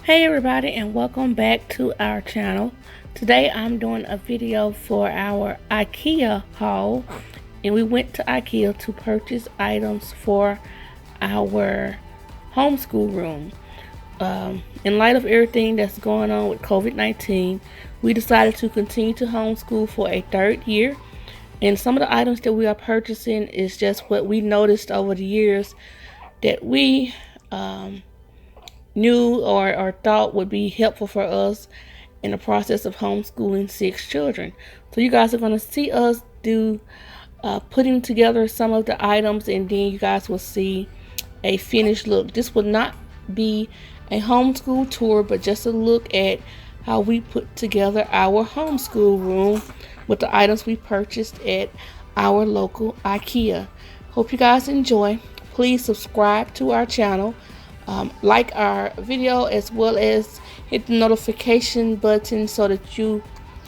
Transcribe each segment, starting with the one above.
Hey everybody, and welcome back to our channel. Today I'm doing a video for our Ikea haul, and we went to Ikea to purchase items for our homeschool room. In light of everything that's going on with COVID-19, we decided to continue to homeschool for a third year, and some of the items that we are purchasing is just what we noticed over the years that we knew or thought would be helpful for us in the process of homeschooling 6 children. So you guys are going to see us do putting together some of the items, and then you guys will see a finished look. This will not be a homeschool tour, but just a look at how we put together our homeschool room with the items we purchased at our local Ikea. Hope you guys enjoy. Please subscribe to our channel. Like our video, as well as hit the notification button so that you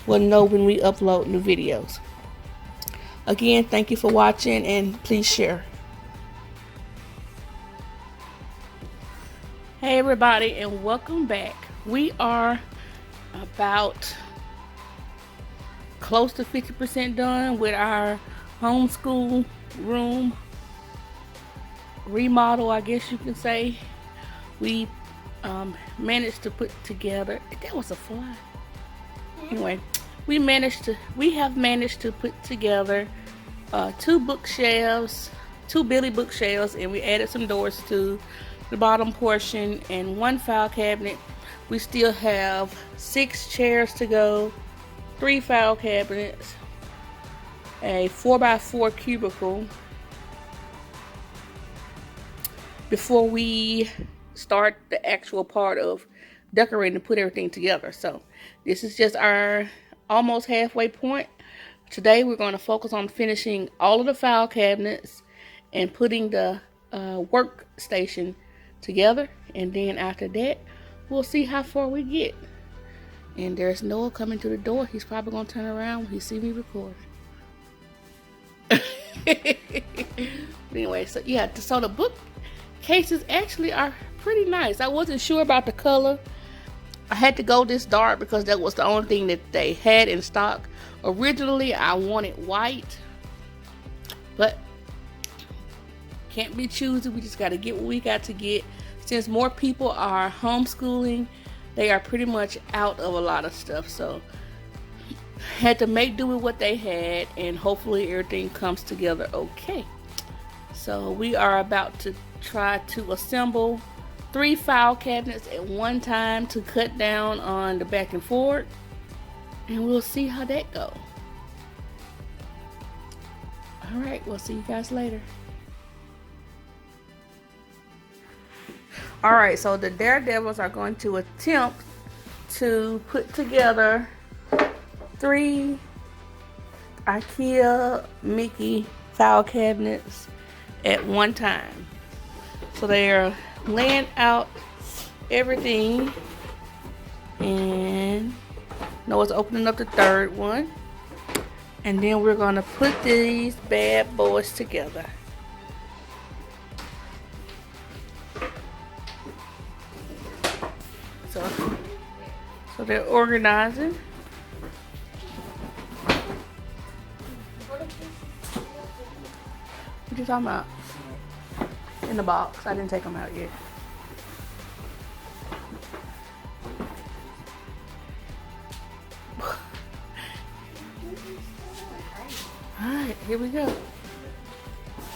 will know when we upload new videos. Again, thank you for watching, and please share. Hey everybody, and welcome back. We are about close to 50% done with our homeschool room remodel, I guess you can say. We managed to put together, that was a fly. Anyway, we have managed to put together 2 bookshelves, 2 Billy bookshelves, and we added some doors to the bottom portion and 1 file cabinet. We still have 6 chairs to go, 3 file cabinets, a 4x4 cubicle before we start the actual part of decorating and put everything together. So this is just our almost halfway point. Today we're going to focus on finishing all of the file cabinets and putting the workstation together, and then after that we'll see how far we get. And there's Noah coming to the door. He's probably going to turn around when he sees me recording. Anyway, so yeah, so the bookcases actually are pretty nice. I wasn't sure about the color. I had to go this dark because that was the only thing that they had in stock. Originally I wanted white, but can't be choosy. We just got to get what we got to get. Since more people are homeschooling, they are pretty much out of a lot of stuff, so had to make do with what they had, and hopefully everything comes together okay. So we are about to try to assemble 3 file cabinets at one time to cut down on the back and forth, and we'll see how that goes. Alright, we'll see you guys later. Alright, so the daredevils are going to attempt to put together 3 Ikea Micke file cabinets at one time. So they are laying out everything, and Noah's opening up the 3rd one, and then we're going to put these bad boys together. So they're organizing. What you talking about? In the box. I didn't take them out yet. Alright, here we go.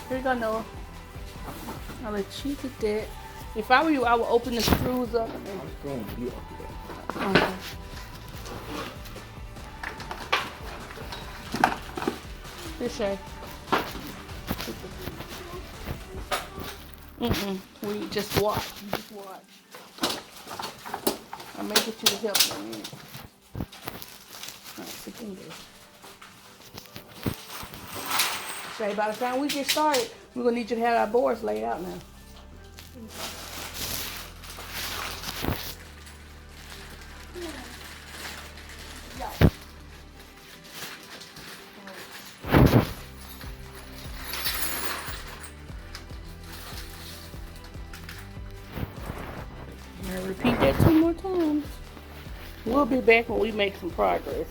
Here you go, Noah. I'll let you get that. If I were you, I would open the screws up. Okay. This way. We just watch. Just watch. I may get you to help me in a minute. Alright, sit in there. Say, by the time we get started, we're gonna need you to have our boards laid out now. Repeat that 2 more We'll be back when we make some progress.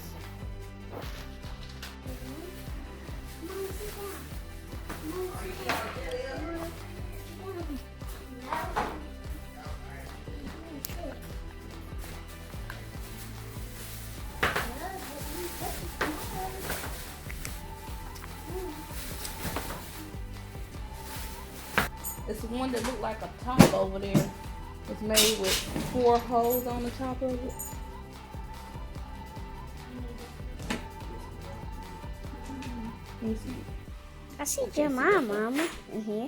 It's one that looked like a top over there. It's made with 4 holes on the top of it. Let me see. I see Jeremiah, Mama, in here.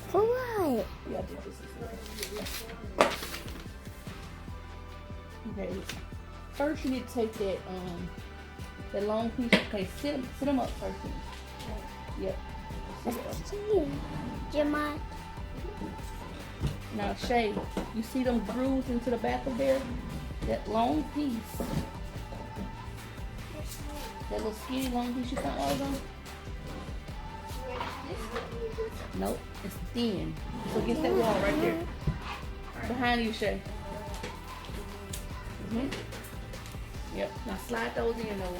For what? Yeah, I think this is okay. First, you need to take that long piece. Okay, sit them up first. Yep. Jeremiah. Now, Shay, you see them grooves into the back of there? That long piece. That little skinny long piece you found all of them? Nope, it's thin. So against that wall right there. Behind you, Shay. Yep. Now slide those in though.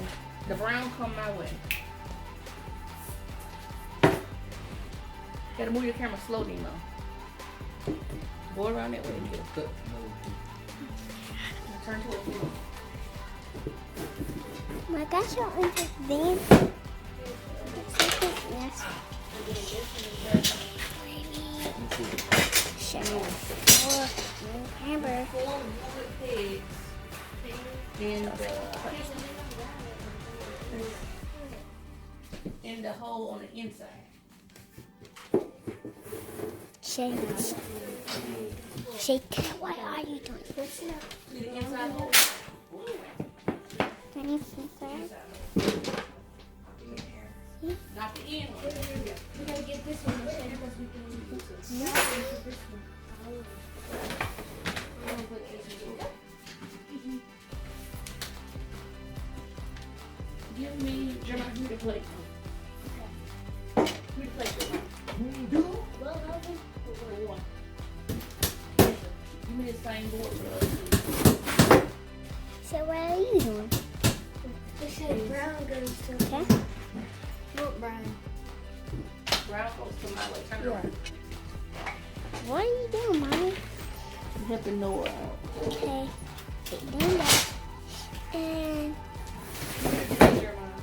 The brown come my way. Gotta move your camera slowly now. Go around that way. Good. Turn to it. My gosh, you're intervening. Yes. Amber. In the hole on the inside. Shake. What are you doing? See the inside hole? Can you see that? Not the end one. We gotta get this one because we can put this one. Give me Jeremiah, who to play. Who to play with? Do? Well, Melvin. One. Give me the same board for us. So what are you doing? They said brown goes to Okay. not brown. Brown goes to my way. Turn around. What are you doing, Mommy? I'm helping Noah out. Okay. Take them back. And Jeremiah.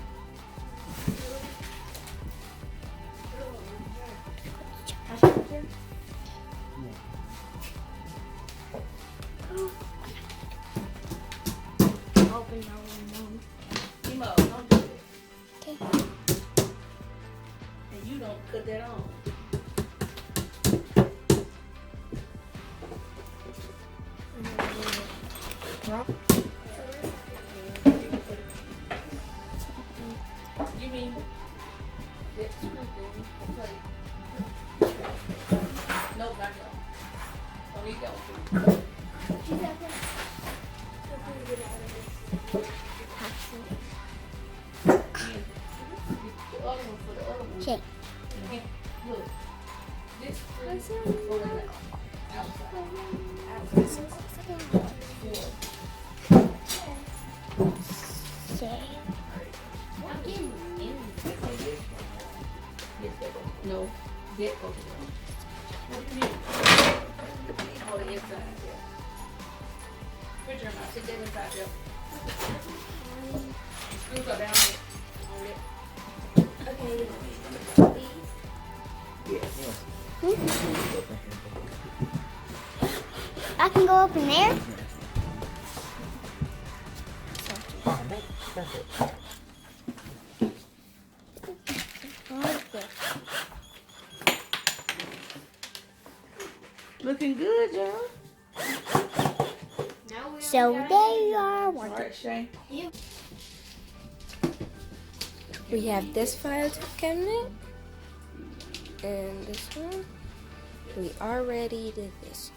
open your room. Emo, don't do it. Okay. And you don't put that on. You mean that screw thing? Okay. Nope, not that. Don't need that one. She's out there. So can we get out of this? The other one for the other one. Shake. Look. This screw go in the outside. Shake. I'm getting in. No, that goes down. Oh, the inside, yeah. Put your mouth, sit that inside there. Screws are down there. On it. Okay. I can go up in there? Looking good, y'all. Now we're So there you are. All right, Shay. We have this file cabinet and this one. We already did this.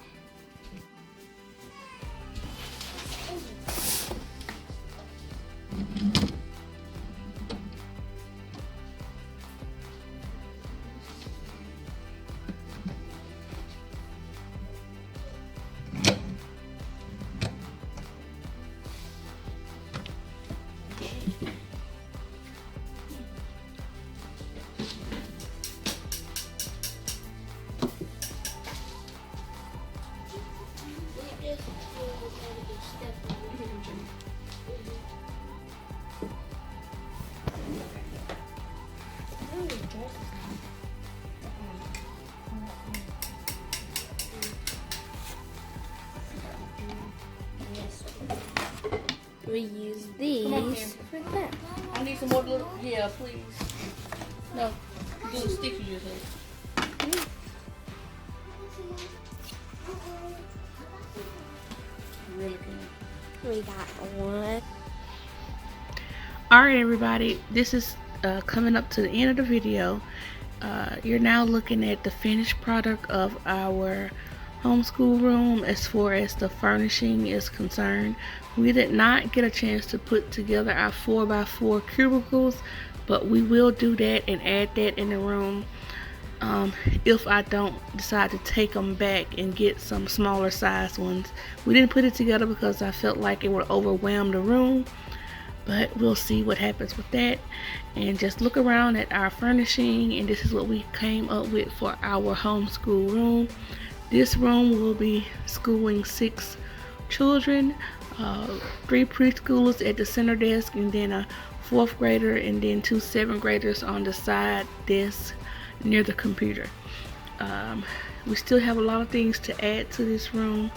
We use these for that. I need some more little. Yeah, please. No, do the stick you just had. Really can. We got one. Alright everybody, this is coming up to the end of the video. You're now looking at the finished product of our homeschool room as far as the furnishing is concerned. We did not get a chance to put together our 4x4 cubicles, but we will do that and add that in the room if I don't decide to take them back and get some smaller size ones. We didn't put it together because I felt like it would overwhelm the room, but we'll see what happens with that. And just look around at our furnishing, and this is what we came up with for our homeschool room. This room will be schooling 6 children, 3 preschoolers at the center desk, and then a 4th grader, and then 2 7th graders on the side desk near the computer. We still have a lot of things to add to this room,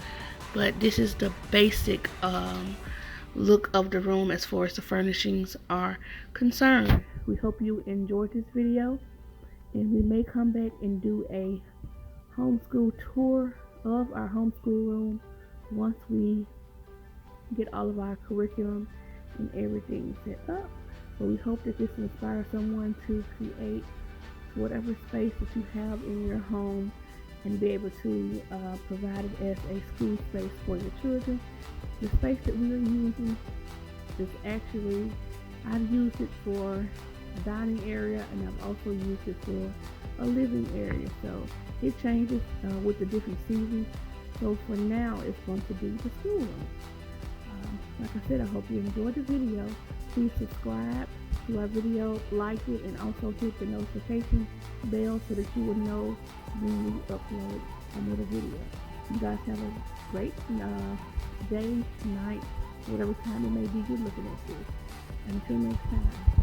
but this is the basic look of the room as far as the furnishings are concerned. We hope you enjoyed this video, and we may come back and do a homeschool tour of our homeschool room once we get all of our curriculum and everything set up. But we hope that this inspires someone to create whatever space that you have in your home and be able to provide it as a school space for your children. The space that we are using is actually, I've used it for a dining area, and I've also used it for a living area, so it changes with the different seasons. So for now, it's going to be the school room. Like I said, I hope you enjoyed the video. Please subscribe to our video, like it, and also hit the notification bell so that you will know when we upload another video. You guys have a great day, night, whatever time it may be you're looking at this. Until next time.